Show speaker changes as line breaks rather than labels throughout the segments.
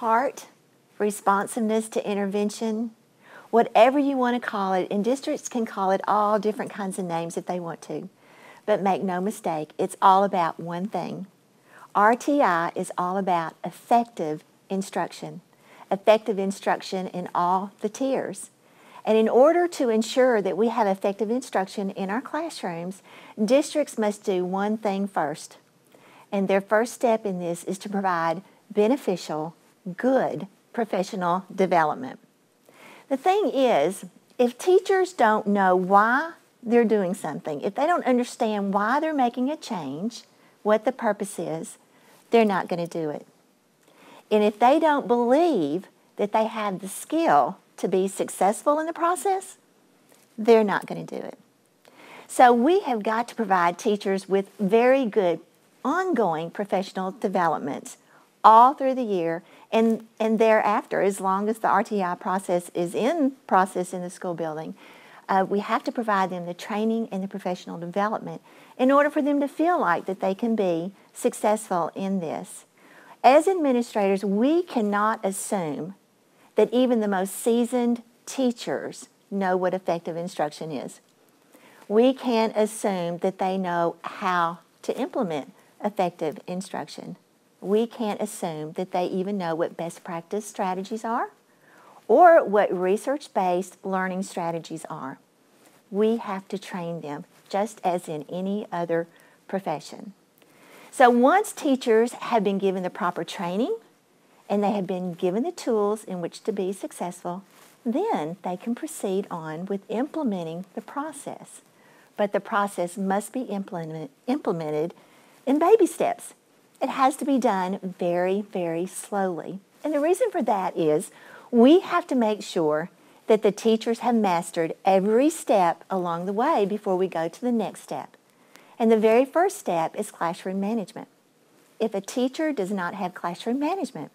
heart, responsiveness to intervention, whatever you want to call it, and districts can call it all different kinds of names if they want to. But make no mistake, it's all about one thing. RTI is all about effective instruction in all the tiers. And in order to ensure that we have effective instruction in our classrooms, districts must do one thing first. And their first step in this is to provide beneficial, good professional development. The thing is, if teachers don't know why they're doing something, if they don't understand why they're making a change, what the purpose is, they're not going to do it. And if they don't believe that they have the skill to be successful in the process, they're not going to do it. So we have got to provide teachers with very good ongoing professional development all through the year and thereafter, as long as the RTI process is in the school building. We have to provide them the training and the professional development in order for them to feel like that they can be successful in this. As administrators, we cannot assume that even the most seasoned teachers know what effective instruction is. We can't assume that they know how to implement effective instruction. We can't assume that they even know what best practice strategies are or what research-based learning strategies are. We have to train them just as in any other profession. So once teachers have been given the proper training and they have been given the tools in which to be successful, then they can proceed on with implementing the process. But the process must be implemented in baby steps. It has to be done very, very slowly. And the reason for that is we have to make sure that the teachers have mastered every step along the way before we go to the next step. And the very first step is classroom management. If a teacher does not have classroom management,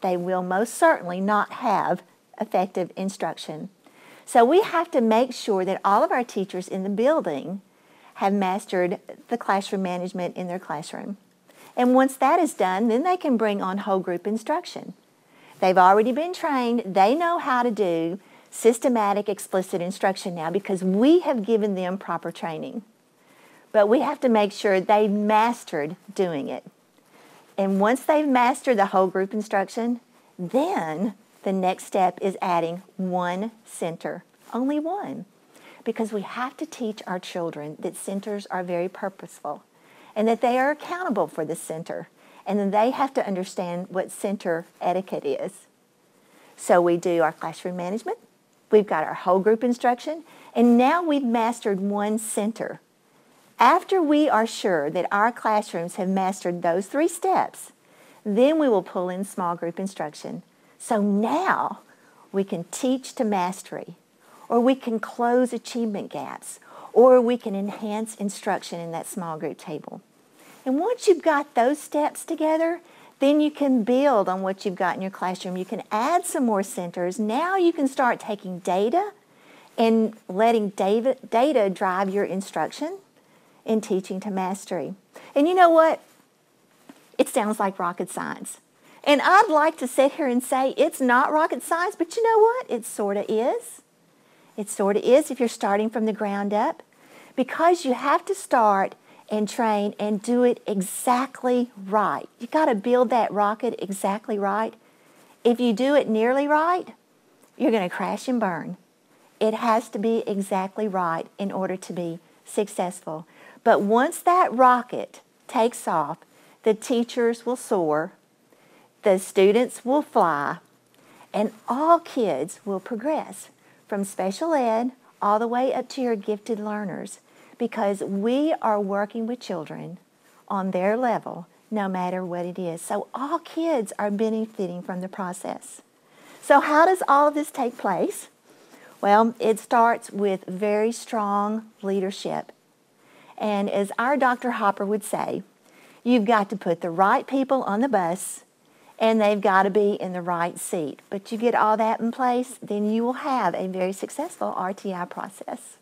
they will most certainly not have effective instruction. So we have to make sure that all of our teachers in the building have mastered the classroom management in their classroom. And once that is done, then they can bring on whole group instruction. They've already been trained. They know how to do systematic explicit instruction now because we have given them proper training. But we have to make sure they've mastered doing it. And once they've mastered the whole group instruction, then the next step is adding one center, only one. Because we have to teach our children that centers are very purposeful and that they are accountable for the center, and then they have to understand what center etiquette is. So we do our classroom management, we've got our whole group instruction, and now we've mastered one center. After we are sure that our classrooms have mastered those three steps, then we will pull in small group instruction. So now we can teach to mastery, or we can close achievement gaps, or we can enhance instruction in that small group table. And once you've got those steps together, then you can build on what you've got in your classroom. You can add some more centers. Now you can start taking data and letting data drive your instruction in teaching to mastery. And you know what? It sounds like rocket science. And I'd like to sit here and say it's not rocket science, but you know what? It sort of is. It sort of is if you're starting from the ground up, because you have to start and train and do it exactly right. You've got to build that rocket exactly right. If you do it nearly right, you're going to crash and burn. It has to be exactly right in order to be successful. But once that rocket takes off, the teachers will soar, the students will fly, and all kids will progress from special ed all the way up to your gifted learners, because we are working with children on their level no matter what it is. So all kids are benefiting from the process. So how does all of this take place? Well, it starts with very strong leadership. And as our Dr. Hopper would say, you've got to put the right people on the bus and they've got to be in the right seat. But you get all that in place, then you will have a very successful RTI process.